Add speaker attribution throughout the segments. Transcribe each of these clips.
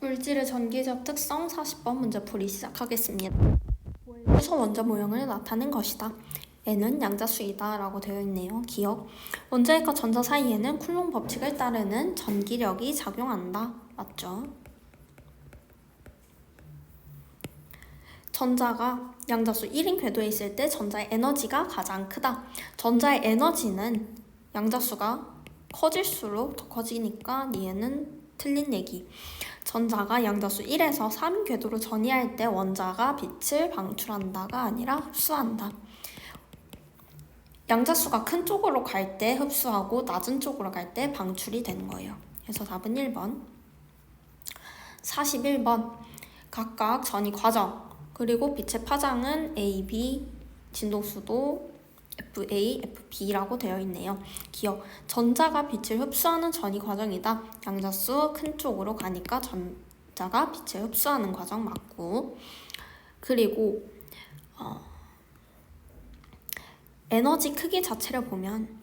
Speaker 1: 물질의 전기적 특성 40번 문제풀이 시작하겠습니다. 수소 원자 모형을 나타낸 것이다. N은 양자수이다 라고 되어 있네요. 기억. 원자핵과 전자 사이에는 쿨롱 법칙을 따르는 전기력이 작용한다. 맞죠? 전자가 양자수 1인 궤도에 있을 때 전자의 에너지가 가장 크다. 전자의 에너지는 양자수가 커질수록 더 커지니까 얘는 틀린 얘기. 전자가 양자수 1에서 3인 궤도로 전이할 때 원자가 빛을 방출한다가 아니라 흡수한다. 양자수가 큰 쪽으로 갈 때 흡수하고 낮은 쪽으로 갈 때 방출이 되는 거예요. 그래서 답은 1번. 41번. 각각 전이 과정 그리고 빛의 파장은 A, B, 진동수도 FA, FB라고 되어 있네요. 기억. 전자가 빛을 흡수하는 전이 과정이다. 양자수 큰 쪽으로 가니까 전자가 빛을 흡수하는 과정 맞고, 그리고 에너지 크기 자체를 보면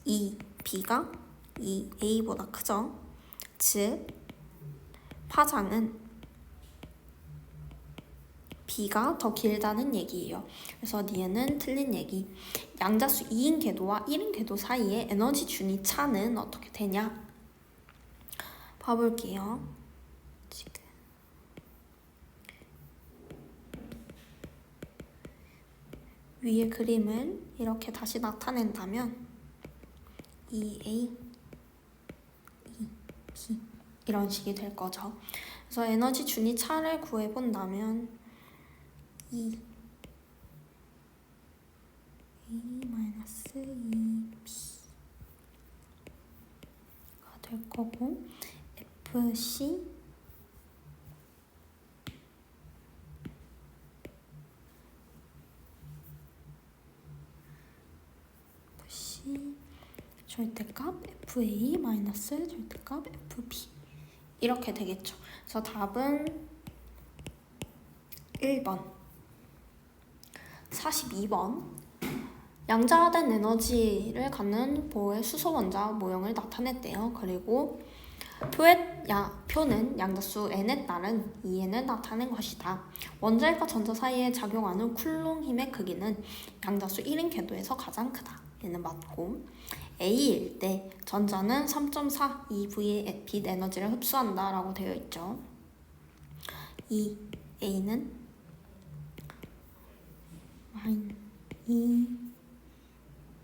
Speaker 1: 이 B가 이 A보다 크죠. 즉 파장은 B가 더 길다는 얘기예요. 그래서 얘는 틀린 얘기. 양자수 2인 궤도와 1인 궤도 사이의 에너지 준위 차는 어떻게 되냐? 봐볼게요. 지금 위에 그림을 이렇게 다시 나타낸다면 2A, 2B 이런 식이 될 거죠. 그래서 에너지 준위 차를 구해본다면 2A-2B가 될 거고, FC 절대값 FA 마이너스 절대값 FB 이렇게 되겠죠. 그래서 답은 1번. 42번. 양자화된 에너지를 갖는 보의 수소 원자 모형을 나타냈대요. 그리고 표는 양자수 n에 따른 2n을 나타낸 것이다. 원자핵과 전자 사이에 작용하는 쿨롱 힘의 크기는 양자수 1인 궤도에서 가장 크다. 얘는 맞고, A일 때 전자는 3.4 EV의 빛 에너지를 흡수한다 라고 되어 있죠. 이 A는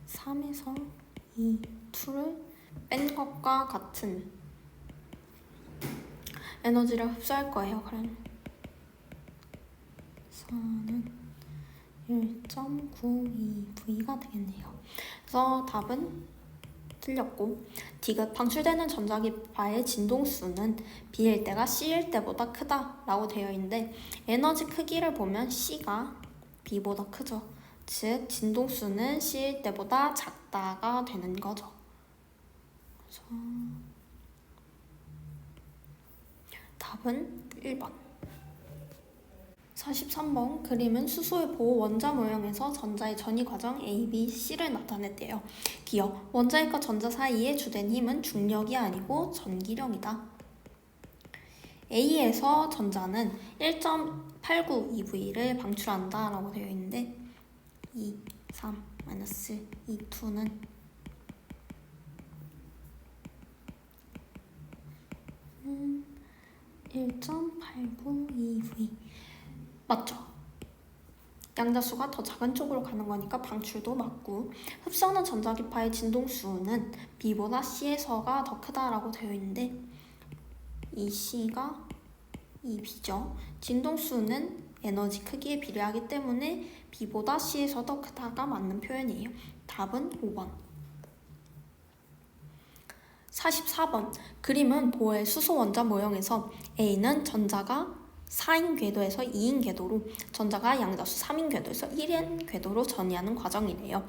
Speaker 1: 3에서 2를 뺀 것과 같은 에너지를 흡수할 거예요. 그럼 4는 1.92V가 되겠네요. 그래서 답은 틀렸고, D가 방출되는 전자기파의 진동수는 B일 때가 C일 때보다 크다 라고 되어 있는데, 에너지 크기를 보면 C가 B보다 크죠. 즉 진동수는 C일 때보다 작다가 되는 거죠. 그래서 답은 1번. 43번. 그림은 수소의 보호 원자 모형에서 전자의 전이 과정 A, B, C를 나타냈대요. 기억. 원자핵과 전자 사이에 주된 힘은 중력이 아니고 전기력이다. A에서 전자는 1.89 EV를 방출한다 라고 되어 있는데 2, 3, 마이너스 2, 2는 1.89 EV 맞죠? 양자수가 더 작은 쪽으로 가는 거니까 방출도 맞고, 흡수하는 전자기파의 진동수는 B보다 C에서가 더 크다라고 되어 있는데 이 C가 이 B죠. 진동수는 에너지 크기에 비례하기 때문에 B보다 C에서 더 크다가 맞는 표현이에요. 답은 5번. 44번. 그림은 보의 수소 원자 모형에서 A는 전자가 4인 궤도에서 2인 궤도로, 전자가 양자수 3인 궤도에서 1인 궤도로 전이하는 과정이래요.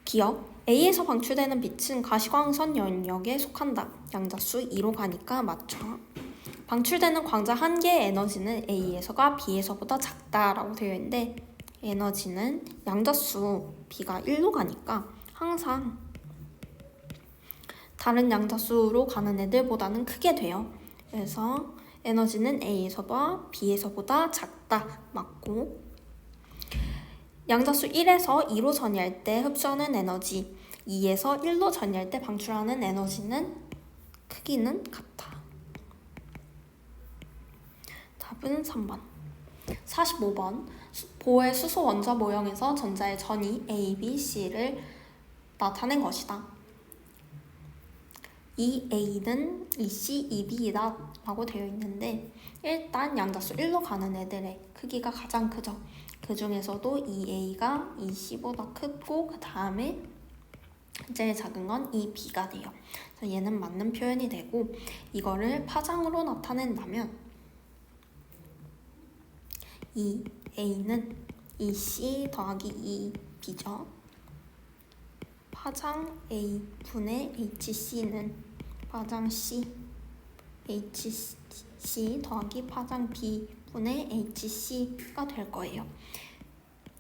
Speaker 1: 기억. A에서 방출되는 빛은 가시광선 영역에 속한다. 양자수 2로 가니까 맞죠. 방출되는 광자 한 개의 에너지는 A에서가 B에서보다 작다라고 되어 있는데, 에너지는 양자수 B가 1로 가니까 항상 다른 양자수로 가는 애들보다는 크게 돼요. 그래서 에너지는 A에서보다 B에서보다 작다. 맞고, 양자수 1에서 2로 전이할 때 흡수하는 에너지, 2에서 1로 전이할 때 방출하는 에너지는 크기는 같다. 답은 3번. 45번. 보의 수소 원자 모형에서 전자의 전이 A, B, C를 나타낸 것이다. 이 A는 이 C, 이 B이다 라고 되어 있는데, 일단 양자수 1로 가는 애들의 크기가 가장 크죠. 그 중에서도 이 A가 이 C보다 크고, 그 다음에 제일 작은 건 이 B가 돼요. 그래서 얘는 맞는 표현이 되고, 이거를 파장으로 나타낸다면 이 A는 이 C 더하기 이 B죠. 파장 A 분의 HC는 파장 C, HC 더하기 파장 B 분의 HC가 될 거예요.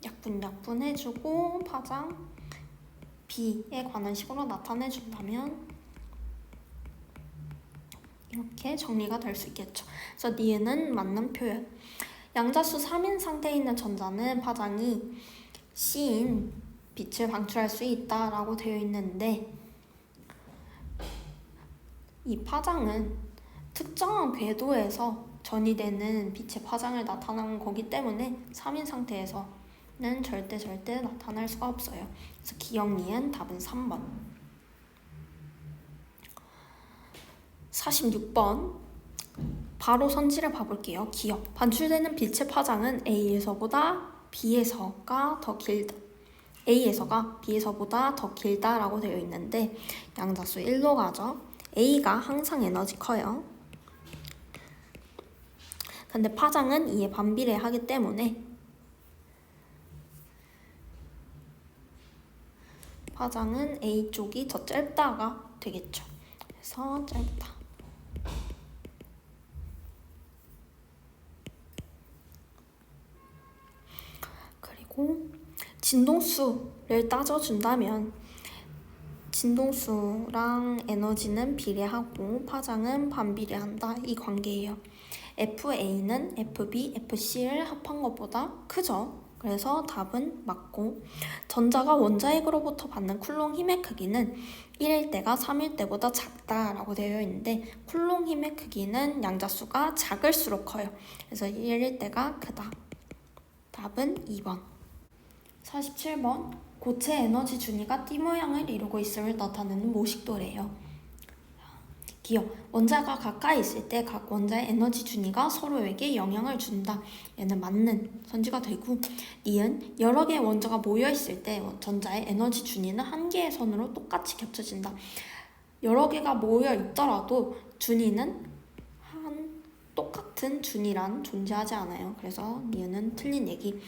Speaker 1: 약분 해주고 파장 B에 관한 식으로 나타내준다면 이렇게 정리가 될 수 있겠죠. 그래서 니은은 맞는 표현. 양자수 3인 상태에 있는 전자는 파장이 C인 빛을 방출할 수 있다라고 되어 있는데, 이 파장은 특정한 궤도에서 전이되는 빛의 파장을 나타내는 거기 때문에 3인 상태에서는 절대 나타날 수가 없어요. 그래서 기억 니은 답은 3번. 46번. 바로 선지를 봐볼게요. 기억. 반출되는 빛의 파장은 A에서보다 B에서가 더 길다. A에서가 B에서보다 더 길다라고 되어 있는데, 양자수 1로 가죠. A가 항상 에너지 커요. 근데 파장은 이에 반비례하기 때문에 파장은 A 쪽이 더 짧다가 되겠죠. 그래서 짧다. 그리고 진동수를 따져준다면 진동수랑 에너지는 비례하고 파장은 반비례한다. 이 관계예요. FA는 FB, FC를 합한 것보다 크죠. 그래서 답은 맞고, 전자가 원자핵으로부터 받는 쿨롱 힘의 크기는 1일 때가 3일 때보다 작다라고 되어 있는데, 쿨롱 힘의 크기는 양자수가 작을수록 커요. 그래서 1일 때가 크다. 답은 2번. 47번. 고체 에너지 준위가 띠 모양을 이루고 있음을 나타내는 모식도래요. 기억. 원자가 가까이 있을 때 각 원자의 에너지 준위가 서로에게 영향을 준다. 얘는 맞는 선지가 되고, 니은 여러 개의 원자가 모여 있을 때 전자의 에너지 준위는 한 개의 선으로 똑같이 겹쳐진다. 여러 개가 모여 있더라도 준위는 똑같은 준위란 존재하지 않아요. 그래서 니은은 틀린 얘기.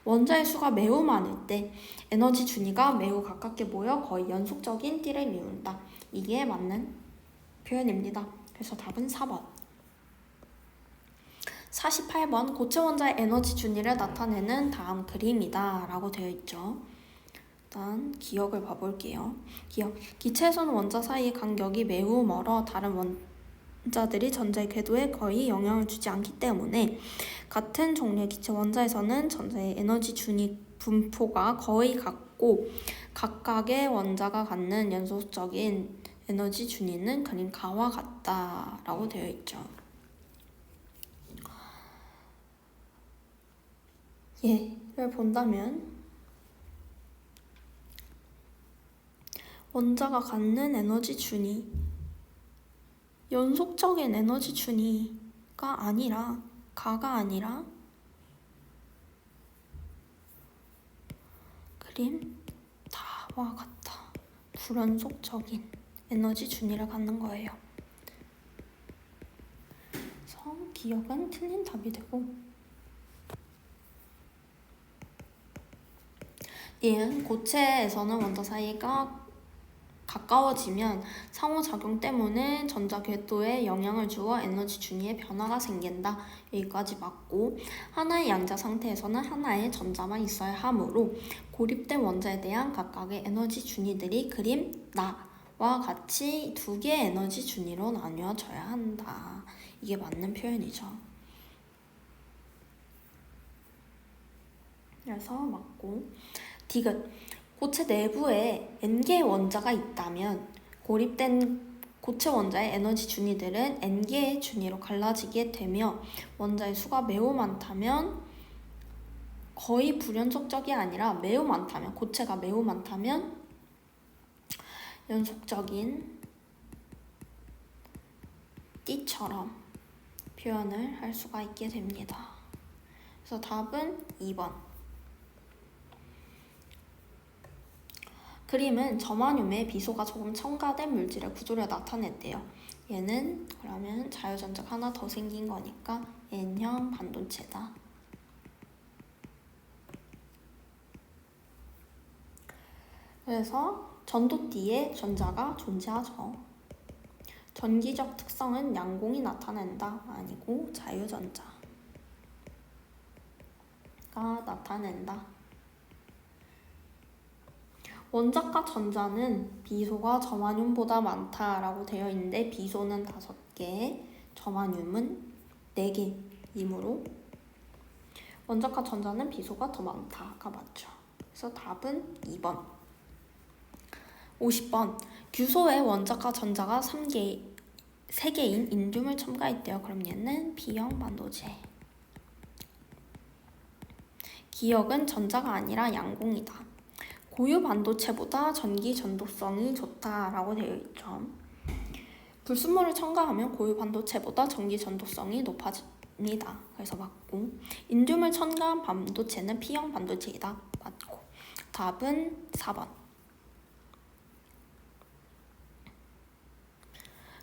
Speaker 1: 원자의 수가 매우 많을 때 에너지 준위가 매우 가깝게 모여 거의 연속적인 띠를 이룬다. 이게 맞는 표현입니다. 그래서 답은 4번. 48번. 고체 원자의 에너지 준위를 나타내는 다음 그림이다 라고 되어 있죠. 일단 기억을 봐볼게요. 기억. 기체에서는 원자 사이의 간격이 매우 멀어 다른 원자들이 전자의 궤도에 거의 영향을 주지 않기 때문에 같은 종류의 기체 원자에서는 전자의 에너지 준위 분포가 거의 같고, 각각의 원자가 갖는 연속적인 에너지 준위는 그림가와 같다라고 되어 있죠. 얘를 본다면 원자가 갖는 에너지 준위, 연속적인 에너지 준위가 아니라 가가 아니라 그림 다와 같다. 불연속적인 에너지 준위를 갖는 거예요. 그래서 기억은 틀린 답이 되고, 얘는 고체에서는 원자 사이가 가까워지면 상호작용 때문에 전자 궤도에 영향을 주어 에너지 준위에 변화가 생긴다. 여기까지 맞고, 하나의 양자 상태에서는 하나의 전자만 있어야 하므로 고립된 원자에 대한 각각의 에너지 준위들이 그림 나와 같이 두 개의 에너지 준위로 나뉘어져야 한다. 이게 맞는 표현이죠. 그래서 맞고. 디귿. 고체 내부에 n개의 원자가 있다면 고립된 고체 원자의 에너지 준위들은 n개의 준위로 갈라지게 되며 원자의 수가 매우 많다면 거의 불연속적이 아니라 매우 많다면 고체가 매우 많다면 연속적인 띠처럼 표현을 할 수가 있게 됩니다. 그래서 답은 2번. 그림은 점화듐에 비소가 조금 첨가된 물질의 구조를 나타냈대요. 얘는 그러면 자유전자가 하나 더 생긴 거니까 N형 반도체다. 그래서 전도띠에 전자가 존재하죠. 전기적 특성은 양공이 나타낸다. 아니고 자유전자가 나타낸다. 원자과 전자는 비소가 점화듐보다 많다라고 되어 있는데 비소는 5개, 점화듐은 4개이므로 원자과 전자는 비소가 더 많다가 맞죠. 그래서 답은 2번. 50번. 규소에 원자과 전자가 3개인 인듐을 첨가했대요. 그럼 얘는 B형 반도체. 기역은 전자가 아니라 양공이다. 고유 반도체보다 전기 전도성이 좋다라고 되어 있죠. 불순물을 첨가하면 고유 반도체보다 전기 전도성이 높아집니다. 그래서 맞고. 인듐을 첨가한 반도체는 P형 반도체이다. 맞고. 답은 4번.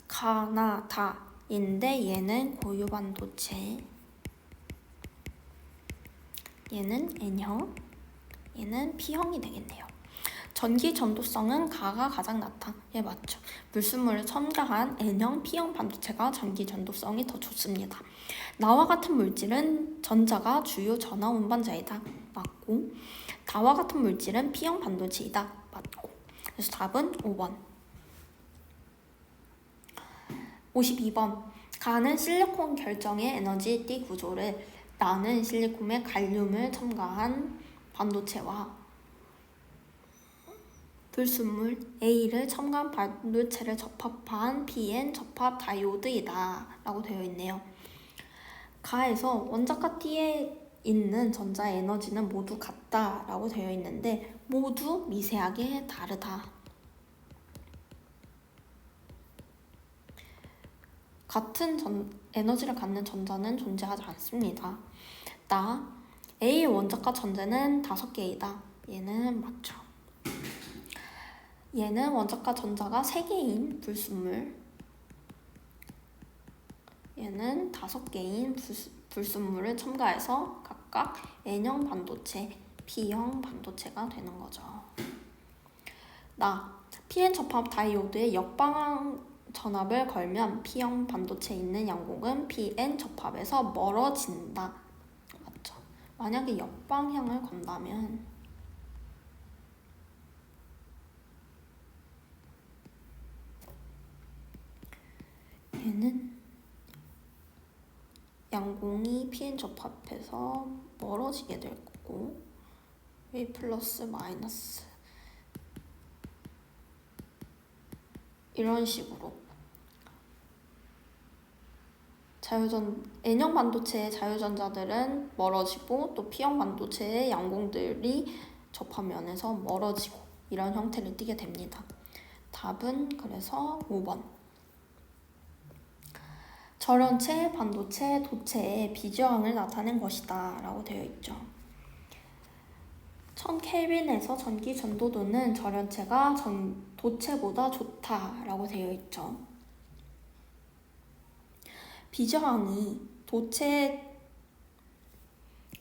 Speaker 1: 가나 다인데 얘는 고유 반도체. 얘는 N형. 얘는 P형이 되겠네요. 전기 전도성은 가가 가장 낮다. 예, 맞죠. 불순물을 첨가한 N형 P형 반도체가 전기 전도성이 더 좋습니다. 나와 같은 물질은 전자가 주요 전하 운반자이다. 맞고. 다와 같은 물질은 P형 반도체이다. 맞고. 그래서 답은 5번. 52번. 가는 실리콘 결정의 에너지 띠 구조를 나는 실리콘에 갈륨을 첨가한 반도체와 불순물 A를 첨가한 반도체를 접합한 PN 접합 다이오드이다 라고 되어 있네요. 가에서 원자과 T에 있는 전자의 에너지는 모두 같다 라고 되어 있는데 모두 미세하게 다르다. 같은 에너지를 갖는 전자는 존재하지 않습니다. A의 원자과 전자는 5개이다. 얘는 맞죠. 얘는 원자과 전자가 3개인 불순물. 얘는 5개인 불순물을 첨가해서 각각 N형 반도체, P형 반도체가 되는 거죠. PN 접합 다이오드에 역방향 전압을 걸면 P형 반도체에 있는 양공은 PN 접합에서 멀어진다. 맞죠? 만약에 역방향을 건다면 얘는 양공이 PN 접합해서 멀어지게 될 거고 A 플러스 마이너스 이런 식으로 N형 반도체의 자유전자들은 멀어지고 또 P형 반도체의 양공들이 접합면에서 멀어지고 이런 형태를 띠게 됩니다. 답은 그래서 5번. 절연체, 반도체, 도체의 비저항을 나타낸 것이다 라고 되어 있죠. 1000켈빈에서 전기 전도도는 절연체가 도체보다 좋다 라고 되어 있죠. 비저항이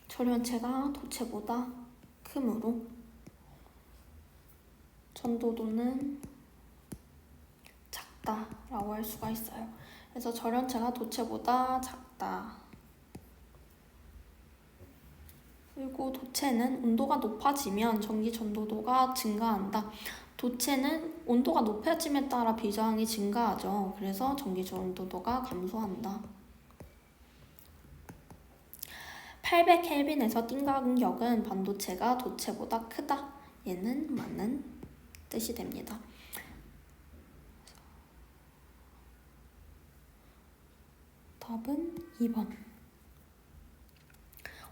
Speaker 1: 절연체가 도체보다 크므로 전도도는 작다라고 할 수가 있어요. 그래서 절연체가 도체보다 작다. 그리고 도체는 온도가 높아지면 전기 전도도가 증가한다. 도체는 온도가 높아짐에 따라 비저항이 증가하죠. 그래서 전기 전도도가 감소한다. 800켈빈에서 띵 간격은 반도체가 도체보다 크다. 얘는 맞는 뜻이 됩니다. 답은 2번.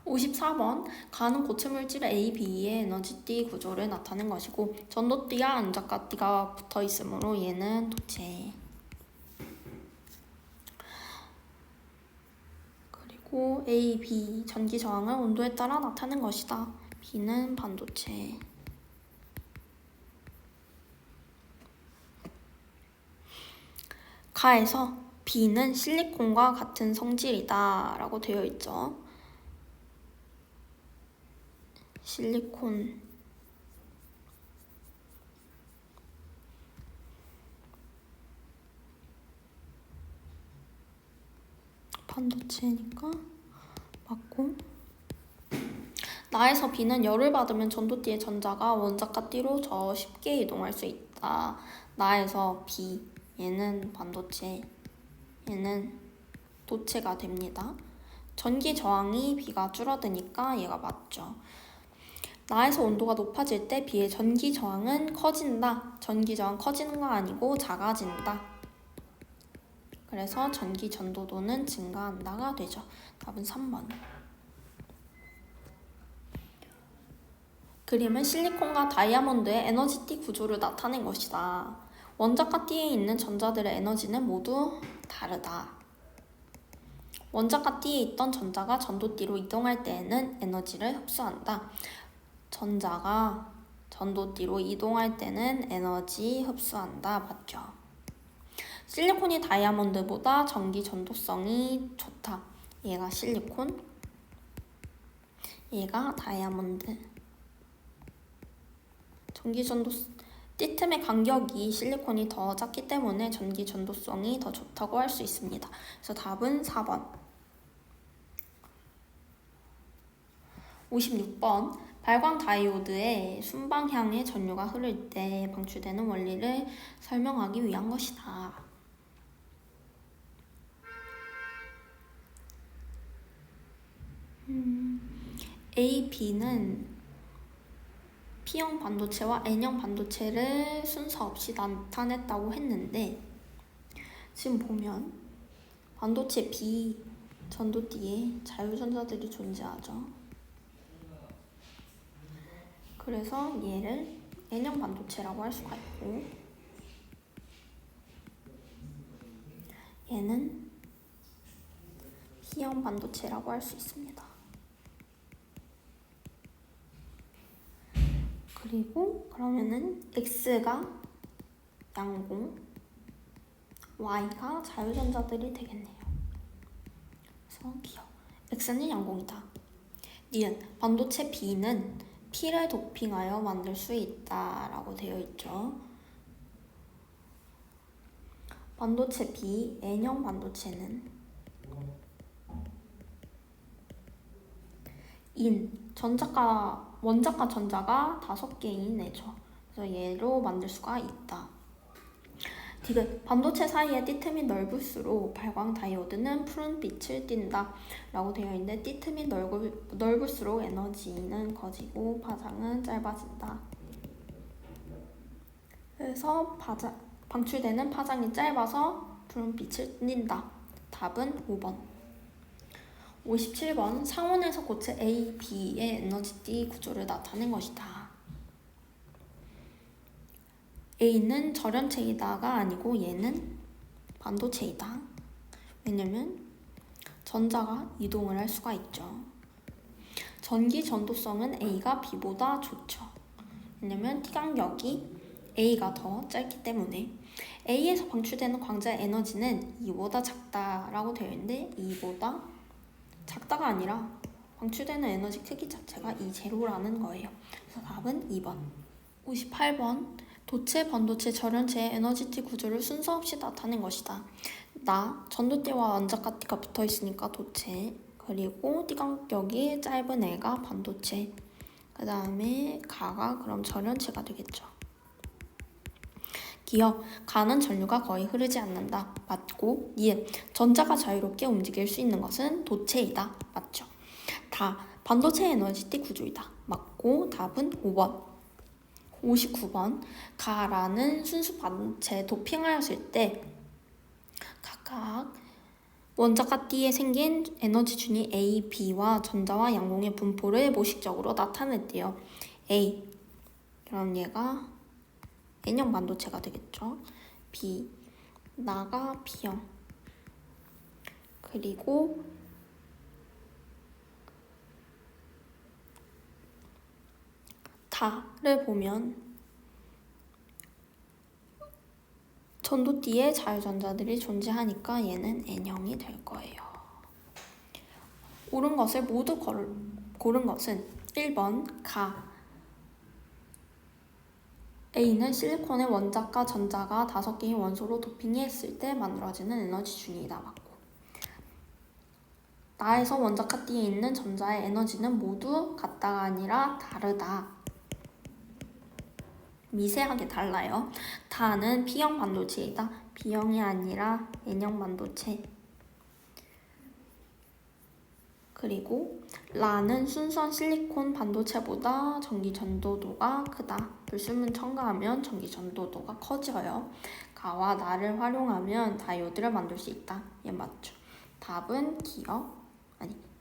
Speaker 1: 54번. 가는 고체 물질 A, B의 에너지 띠 구조를 나타낸 것이고 전도띠와 안짝가띠가 붙어 있으므로 얘는 도체. 그리고 A, B 전기 저항을 온도에 따라 나타낸 것이다. B는 반도체. 가에서 B는 실리콘과 같은 성질이다 라고 되어 있죠. 실리콘 반도체니까 맞고, 나에서 B는 열을 받으면 전도띠의 전자가 원자가 띠로 더 쉽게 이동할 수 있다. 나에서 B, 얘는 반도체, 얘는 도체가 됩니다. 전기 저항이 B가 줄어드니까 얘가 맞죠. 나에서 온도가 높아질 때 B의 전기 저항은 커진다. 전기 저항 커지는 거 아니고 작아진다. 그래서 전기 전도도는 증가한다가 되죠. 답은 3번. 그림은 실리콘과 다이아몬드의 에너지띠 구조를 나타낸 것이다. 원자과 띠에 있는 전자들의 에너지는 모두 다르다. 원자과 띠에 있던 전자가 전도띠로 이동할 때에는 에너지를 흡수한다. 전자가 전도띠로 이동할 때는 에너지 흡수한다. 맞죠? 실리콘이 다이아몬드보다 전기 전도성이 좋다. 얘가 실리콘, 얘가 다이아몬드. 전기 전도 띠틈의 간격이 실리콘이 더 작기 때문에 전기 전도성이 더 좋다고 할 수 있습니다. 그래서 답은 4번. 56번. 발광 다이오드의 순방향의 전류가 흐를 때 방출되는 원리를 설명하기 위한 것이다. A, B는 P형 반도체와 N형 반도체를 순서 없이 나타냈다고 했는데, 지금 보면 반도체 B 전도띠에 자유전자들이 존재하죠. 그래서 얘를 N형 반도체라고 할 수가 있고, 얘는 P형 반도체라고 할 수 있습니다. 그리고 그러면은 X가 양공, Y가 자유전자들이 되겠네요. 그래서 기억. X는 양공이다. 니은 반도체 B는 P를 도핑하여 만들 수 있다 라고 되어 있죠. 반도체 B, N형 반도체는 원자과 전자가 5개인 애죠. 그래서 얘로 만들 수가 있다. 디귿, 반도체 사이의 띠틈이 넓을수록 발광 다이오드는 푸른 빛을 띈다 라고 되어 있는데, 띠틈이 넓을수록 에너지는 커지고 파장은 짧아진다. 그래서 방출되는 파장이 짧아서 푸른 빛을 띈다. 답은 5번. 57번. 상온에서 고체 A, B의 에너지띠 구조를 나타낸 것이다. A는 절연체이다가 아니고 얘는 반도체이다. 왜냐면 전자가 이동을 할 수가 있죠. 전기 전도성은 A가 B보다 좋죠. 왜냐면 T간격이 A가 더 짧기 때문에. A에서 방출되는 광자의 에너지는 E보다 작다라고 되어 있는데, E보다 작다가 아니라 방출되는 에너지 크기 자체가 E0라는 거예요. 그래서 답은 2번. 58번. 도체, 반도체, 절연체의 에너지띠 구조를 순서 없이 나타낸 것이다. 전도띠와 원자가띠가 붙어 있으니까 도체, 그리고 띠간격이 짧은 애가 반도체, 그 다음에 가가 그럼 절연체가 되겠죠. 기억, 가는 전류가 거의 흐르지 않는다. 맞고, 니은, 전자가 자유롭게 움직일 수 있는 것은 도체이다. 맞죠? 다, 반도체 에너지띠 구조이다. 맞고, 답은 5번. 59번, 가라는 순수 반도체 도핑하였을 때 각각 원자가 띠에 생긴 에너지 준위 A, B와 전자와 양공의 분포를 모식적으로 나타냈대요. A, 그럼 얘가 N형 반도체가 되겠죠. B, 나가 B형. 그리고 다를 보면 전도띠에 자유전자들이 존재하니까 얘는 N형이 될 거예요. 옳은 것을 모두 고른 것은 1번 가. A는 실리콘의 원자과 전자가 5개의 원소로 도핑이 했을 때 만들어지는 에너지 준위이다. 맞고. 나에서 원자과 띠에 있는 전자의 에너지는 모두 같다가 아니라 다르다. 미세하게 달라요. 다는 P형 반도체이다. B형이 아니라 N형 반도체. 그리고 라는 순수한 실리콘 반도체보다 전기 전도도가 크다. 불순물 첨가하면 전기 전도도가 커져요. 가와 나를 활용하면 다이오드를 만들 수 있다. 얘 맞죠? 답은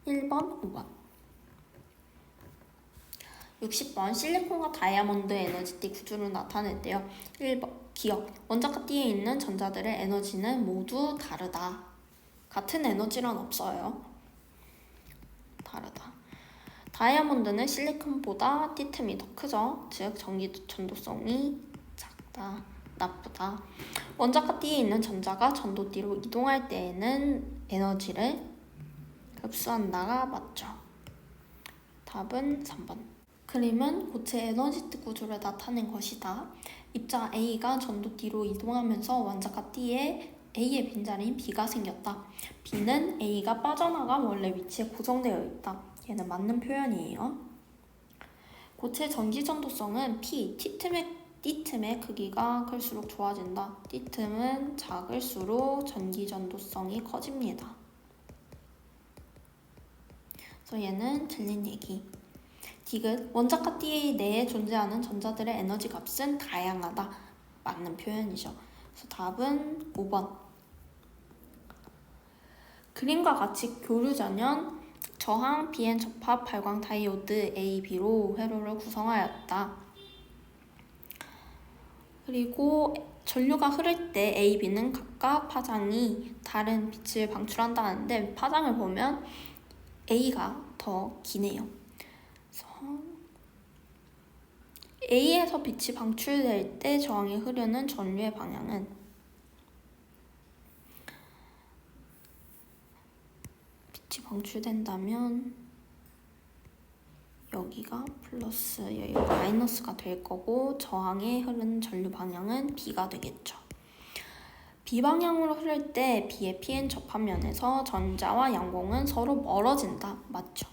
Speaker 1: 1번, 5번. 60번 실리콘과 다이아몬드 에너지띠 구조를 나타냈대요. 1번 기억, 원자과 띠에 있는 전자들의 에너지는 모두 다르다. 같은 에너지란 없어요. 다르다. 다이아몬드는 실리콘보다 띠 틈이 더 크죠. 즉 전기 전도성이 작다. 나쁘다. 원자과 띠에 있는 전자가 전도띠로 이동할 때에는 에너지를 흡수한다가 맞죠. 답은 3번. 그림은 고체 에너지띠 구조를 나타낸 것이다. 입자 A가 전도띠로 이동하면서 원자과 띠에 A의 빈자리인 B가 생겼다. B는 A가 빠져나간 원래 위치에 고정되어 있다. 얘는 맞는 표현이에요. 고체 전기 전도성은 P, T틈의 크기가 클수록 좋아진다. T틈은 작을수록 전기 전도성이 커집니다. 그래서 얘는 틀린 얘기. 디귿, 원자과 띠 내에 존재하는 전자들의 에너지 값은 다양하다. 맞는 표현이죠. 그래서 답은 5번. 그림과 같이 교류 전연, 저항, BN 접합, 발광 다이오드 A, B로 회로를 구성하였다. 그리고 전류가 흐를 때 A, B는 각각 파장이 다른 빛을 방출한다는데 파장을 보면 A가 더 기네요. A에서 빛이 방출될 때 저항이 흐르는 전류의 방향은 빛이 방출된다면 여기가 플러스, 여기가 마이너스가 될 거고 저항에 흐르는 전류 방향은 B가 되겠죠. B 방향으로 흐를 때 B의 PN 접합면에서 전자와 양공은 서로 멀어진다. 맞죠?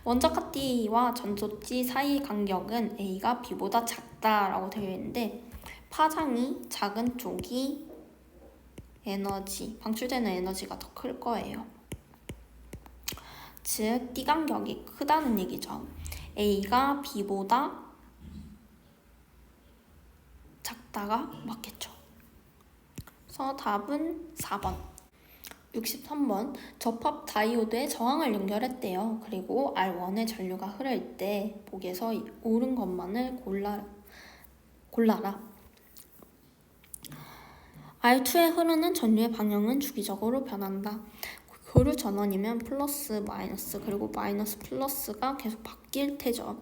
Speaker 1: 원자과 띠와 전도띠 사이 간격은 A가 B보다 작다라고 되어 있는데 파장이 작은 쪽이 방출되는 에너지가 더 클 거예요. 즉, 띠 간격이 크다는 얘기죠. A가 B보다 작다가 맞겠죠. 그래서 답은 4번. 63번 접합 다이오드에 저항을 연결했대요. 그리고 R1의 전류가 흐를 때 보기에서 옳은 것만을 골라라. R2에 흐르는 전류의 방향은 주기적으로 변한다. 교류 전원이면 플러스 마이너스 그리고 마이너스 플러스가 계속 바뀔 테죠.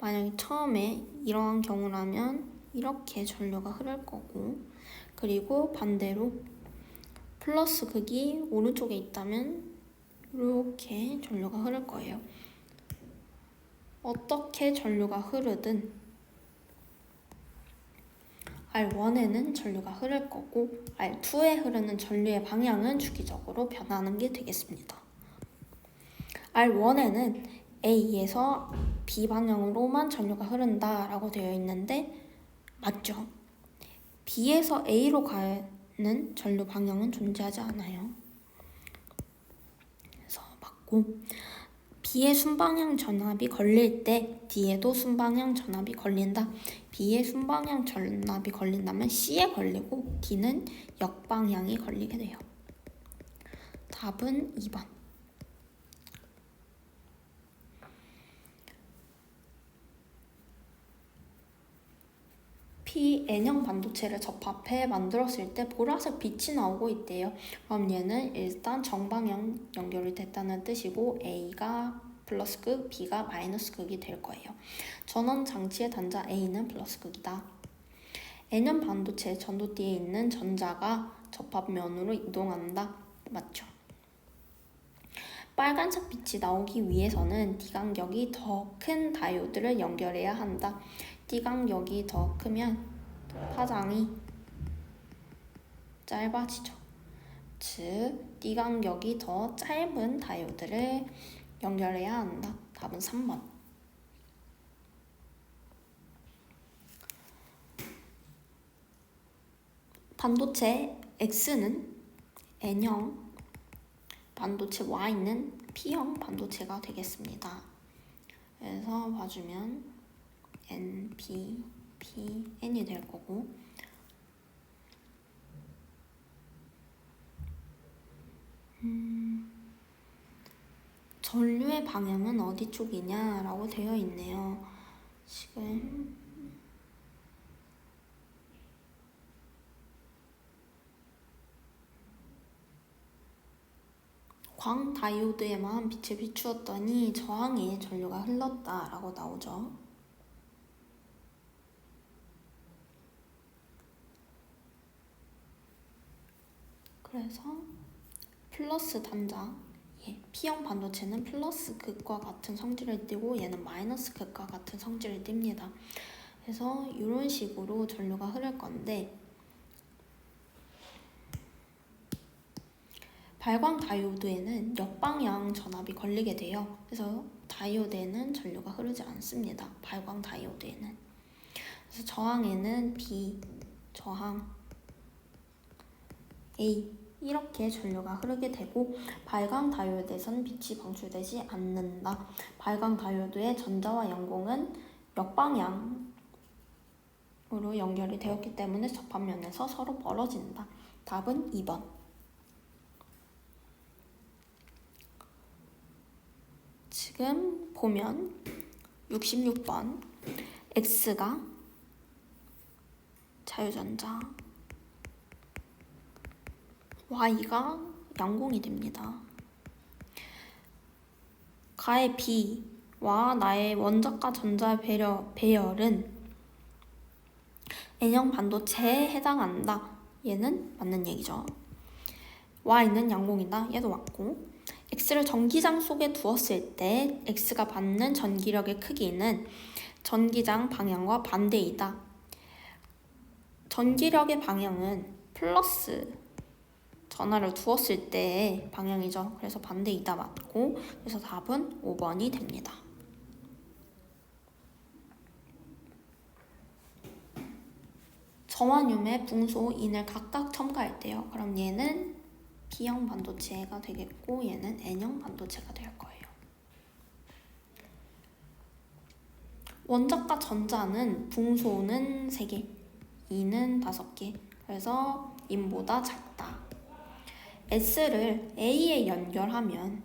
Speaker 1: 만약에 처음에 이러한 경우라면 이렇게 전류가 흐를 거고, 그리고 반대로 플러스 극이 오른쪽에 있다면 이렇게 전류가 흐를 거예요. 어떻게 전류가 흐르든 R1에는 전류가 흐를 거고 R2에 흐르는 전류의 방향은 주기적으로 변하는 게 되겠습니다. R1에는 A에서 B 방향으로만 전류가 흐른다라고 되어 있는데 맞죠? B에서 A로 가는 전류 방향은 존재하지 않아요. 그래서 맞고, B의 순방향 전압이 걸릴 때 D에도 순방향 전압이 걸린다. B의 순방향 전압이 걸린다면 C에 걸리고 D는 역방향이 걸리게 돼요. 답은 2번. P N형 반도체를 접합해 만들었을 때 보라색 빛이 나오고 있대요. 그럼 얘는 일단 정방향 연결이 됐다는 뜻이고 A가 플러스 극, B가 마이너스 극이 될 거예요. 전원 장치의 단자 A는 플러스 극이다. N형 반도체 전도띠에 있는 전자가 접합면으로 이동한다. 맞죠? 빨간색 빛이 나오기 위해서는 D간격이 더 큰 다이오드를 연결해야 한다. D간격이 더 크면 파장이 짧아지죠. 즉, D간격이 더 짧은 다이오드를 연결해야 한다. 답은 3번. 반도체 X는 N형, 반도체 Y는 P형 반도체가 되겠습니다. 그래서 봐주면 N, P, P, N이 될 거고, 전류의 방향은 어디 쪽이냐 라고 되어 있네요. 지금 광 다이오드에만 빛을 비추었더니 저항에 전류가 흘렀다 라고 나오죠. 그래서 플러스 단자, P형 반도체는 플러스 극과 같은 성질을 띠고 얘는 마이너스 극과 같은 성질을 띱니다. 그래서 이런 식으로 전류가 흐를 건데, 발광 다이오드에는 역방향 전압이 걸리게 돼요. 그래서 다이오드에는 전류가 흐르지 않습니다. 발광 다이오드에는. 그래서 저항에는 B, 저항 A 이렇게 전류가 흐르게 되고, 발광 다이오드에선 빛이 방출되지 않는다. 발광 다이오드의 전자와 연공은 역방향으로 연결이 되었기 때문에 접합면에서 서로 멀어진다. 답은 2번. 지금 보면 66번 X가 자유전자, Y가 양공이 됩니다. 가의 B와 나의 원자과 전자의 배열은 N형 반도체에 해당한다. 얘는 맞는 얘기죠. Y는 양공이다. 얘도 맞고, X를 전기장 속에 두었을 때 X가 받는 전기력의 크기는 전기장 방향과 반대이다. 전기력의 방향은 플러스 전하를 두었을 때의 방향이죠. 그래서 반대이다 맞고, 그래서 답은 5번이 됩니다. 저완륨의 붕소, 인을 각각 첨가할 때요. 그럼 얘는 B형 반도체가 되겠고 얘는 N형 반도체가 될 거예요. 원자과 전자는 붕소는 3개, 인은 5개. 그래서 인보다 작다. S를 A에 연결하면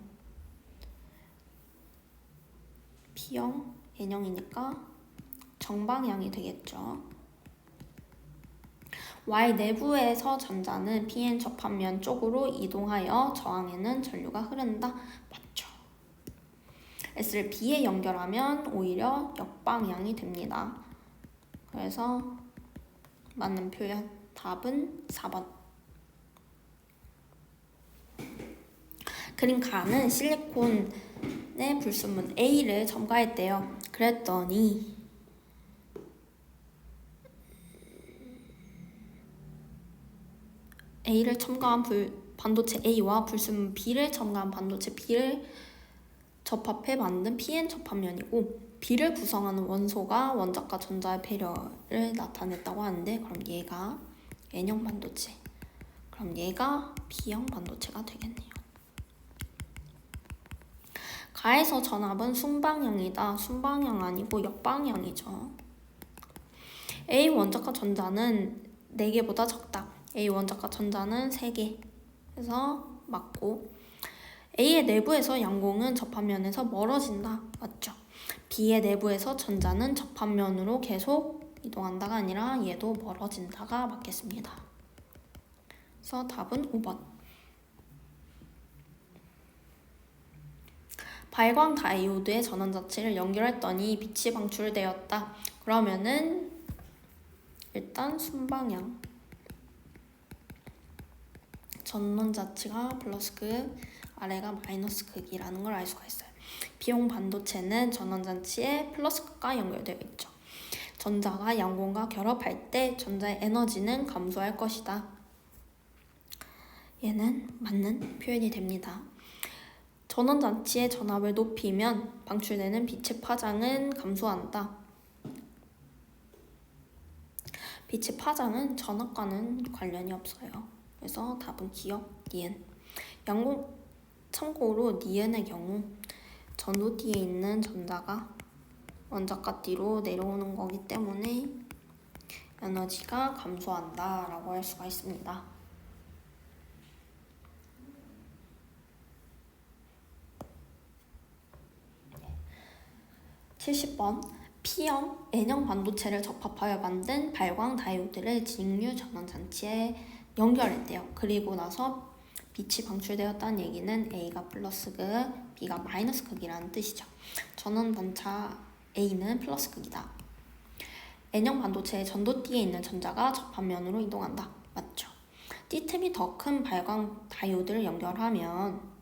Speaker 1: P형, N형이니까 정방향이 되겠죠. Y 내부에서 전자는 Pn 접합면 쪽으로 이동하여 저항에는 전류가 흐른다. 맞죠? S를 B에 연결하면 오히려 역방향이 됩니다. 그래서 맞는 표현 답은 4번. 그림 가는 실리콘의 불순물 A를 첨가했대요. 그랬더니 A를 첨가한 반도체 A와 불순물 B를 첨가한 반도체 B를 접합해 만든 PN 접합면이고, B를 구성하는 원소가 원자과 전자의 배열을 나타냈다고 하는데, 그럼 얘가 N형 반도체. 그럼 얘가 B형 반도체가 되겠네요. 가에서 전압은 순방향이다. 순방향 아니고 역방향이죠. A 원자과 전자는 4개보다 적다. A 원자과 전자는 3개. 그래서 맞고, A의 내부에서 양공은 접합면에서 멀어진다. 맞죠? B의 내부에서 전자는 접합면으로 계속 이동한다가 아니라 얘도 멀어진다가 맞겠습니다. 그래서 답은 5번. 발광 다이오드의 전원 자체를 연결했더니 빛이 방출되었다. 그러면은 일단 순방향. 전원 자체가 플러스 극, 아래가 마이너스 극이라는 걸 알 수가 있어요. B형 반도체는 전원 장치에 플러스 극과 연결되어 있죠. 전자가 양공과 결합할 때 전자의 에너지는 감소할 것이다. 얘는 맞는 표현이 됩니다. 전원 장치의 전압을 높이면 방출되는 빛의 파장은 감소한다. 빛의 파장은 전압과는 관련이 없어요. 그래서 답은 기억, 니은. 양공, 참고로 니은의 경우 전도띠에 있는 전자가 원자과 뒤로 내려오는 거기 때문에 에너지가 감소한다 라고 할 수가 있습니다. 70번. P형, N형 반도체를 접합하여 만든 발광 다이오드를 직류 전원 장치에 연결했대요. 그리고 나서 빛이 방출되었다는 얘기는 A가 플러스 극, B가 마이너스 극이라는 뜻이죠. 전원 단차 A는 플러스 극이다. N형 반도체의 전도띠에 있는 전자가 접합면으로 이동한다. 맞죠? 띠틈이 더 큰 발광 다이오드를 연결하면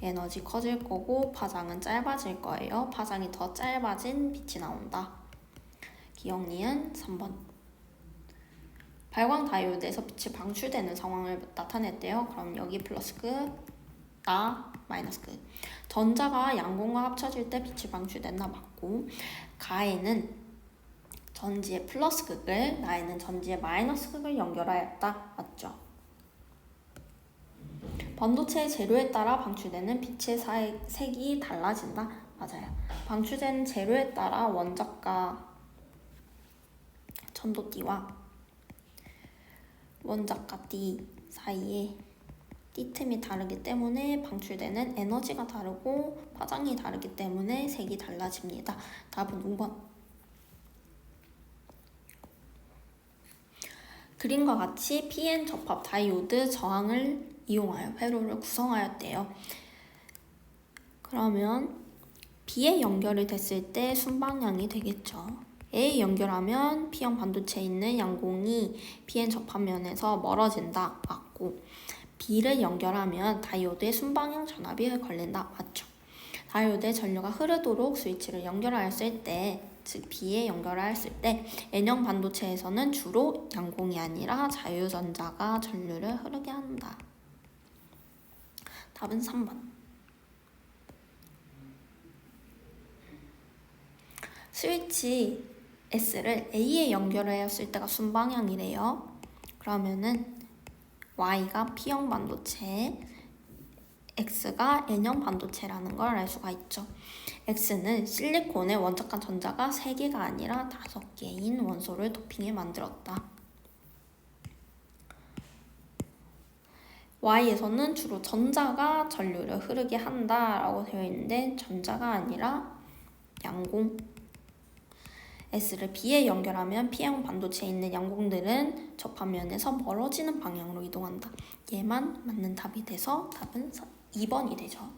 Speaker 1: 에너지 커질 거고 파장은 짧아질 거예요. 파장이 더 짧아진 빛이 나온다. 기억 니은 3번. 발광 다이오드에서 빛이 방출되는 상황을 나타냈대요. 그럼 여기 플러스 극, 나 마이너스 극. 전자가 양공과 합쳐질 때 빛이 방출된다. 맞고, 가에는 전지의 플러스 극을, 나에는 전지의 마이너스 극을 연결하였다. 맞죠? 반도체의 재료에 따라 방출되는 빛의 색이 달라진다. 맞아요. 방출되는 재료에 따라 원자과 전도띠와 원자과 띠 사이에 띠틈이 다르기 때문에 방출되는 에너지가 다르고 파장이 다르기 때문에 색이 달라집니다. 답은 5번. 그림과 같이 PN 접합 다이오드 저항을 이용하여 회로를 구성하였대요. 그러면 B에 연결이 됐을 때 순방향이 되겠죠. A에 연결하면 P형 반도체에 있는 양공이 PN 접합면에서 멀어진다. 맞고, B를 연결하면 다이오드의 순방향 전압이 걸린다. 맞죠? 다이오드의 전류가 흐르도록 스위치를 연결하였을 때, 즉 B에 연결하였을 때 N형 반도체에서는 주로 양공이 아니라 자유전자가 전류를 흐르게 한다. 답은 3번. 스위치 S를 A에 연결하였을 때가 순방향이래요. 그러면은 Y가 P형 반도체, X가 N형 반도체라는 걸 알 수가 있죠. X는 실리콘의 원자과 전자가 3개가 아니라 5개인 원소를 도핑해 만들었다. Y에서는 주로 전자가 전류를 흐르게 한다라고 되어 있는데 전자가 아니라 양공. S를 B에 연결하면 P형 반도체에 있는 양공들은 접합면에서 멀어지는 방향으로 이동한다. 얘만 맞는 답이 돼서 답은 2번이 되죠.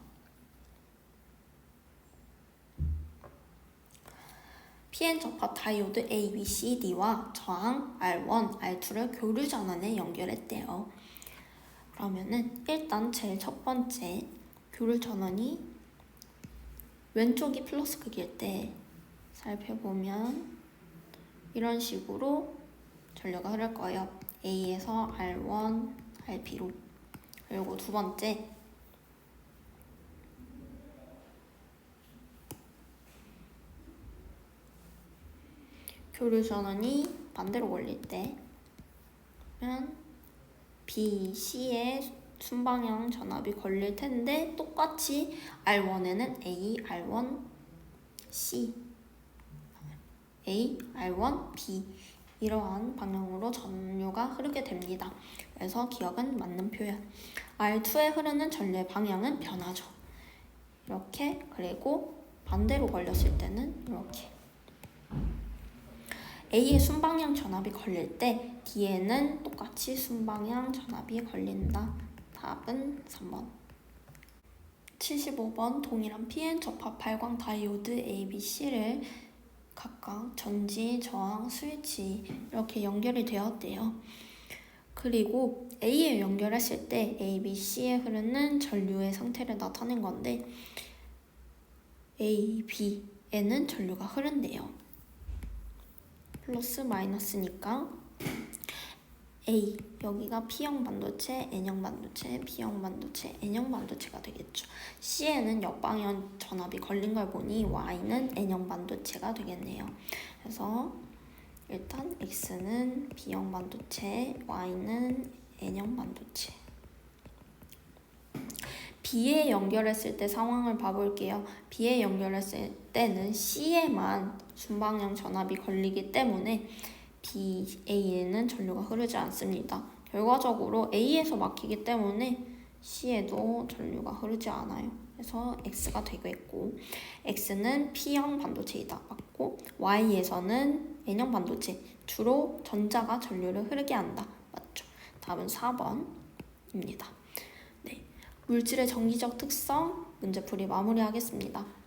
Speaker 1: PN 접합 다이오드 A, B, C, D와 저항 R1, R2를 교류 전원에 연결했대요. 그러면은 일단 제일 첫 번째 교류 전원이 왼쪽이 플러스 극일 때 살펴보면 이런 식으로 전류가 흐를 거예요. A에서 R1, RB로. 그리고 두 번째 교류 전원이 반대로 걸릴 때 그러면 B, C에 순방향 전압이 걸릴 텐데 똑같이 R1에는 A, R1, C, A, R1, B 이러한 방향으로 전류가 흐르게 됩니다. 그래서 기억은 맞는 표현. R2에 흐르는 전류의 방향은 변하죠. 이렇게. 그리고 반대로 걸렸을 때는 이렇게. A의 순방향 전압이 걸릴 때 D에는 똑같이 순방향 전압이 걸린다. 답은 3번. 75번 동일한 PN 접합 발광 다이오드 A, B, C를 각각 전지, 저항, 스위치 이렇게 연결이 되었대요. 그리고 A에 연결했을 때 A, B, C에 흐르는 전류의 상태를 나타낸 건데 A, B에는 전류가 흐른대요. 플러스 마이너스니까 A, 여기가 P형 반도체, N형 반도체, P형 반도체, N형 반도체가 되겠죠. C에는 역방향 전압이 걸린 걸 보니 Y는 N형 반도체가 되겠네요. 그래서 일단 X는 B형 반도체, Y는 N형 반도체. B에 연결했을 때 상황을 봐볼게요. B에 연결했을 때는 C에만 순방향 전압이 걸리기 때문에 A에는 전류가 흐르지 않습니다. 결과적으로 A에서 막히기 때문에 C에도 전류가 흐르지 않아요. 그래서 X가 되겠고 X는 P형 반도체이다. 맞고 Y에서는 N형 반도체. 주로 전자가 전류를 흐르게 한다. 맞죠? 답은 4번입니다. 네, 물질의 정기적 특성 문제풀이 마무리하겠습니다.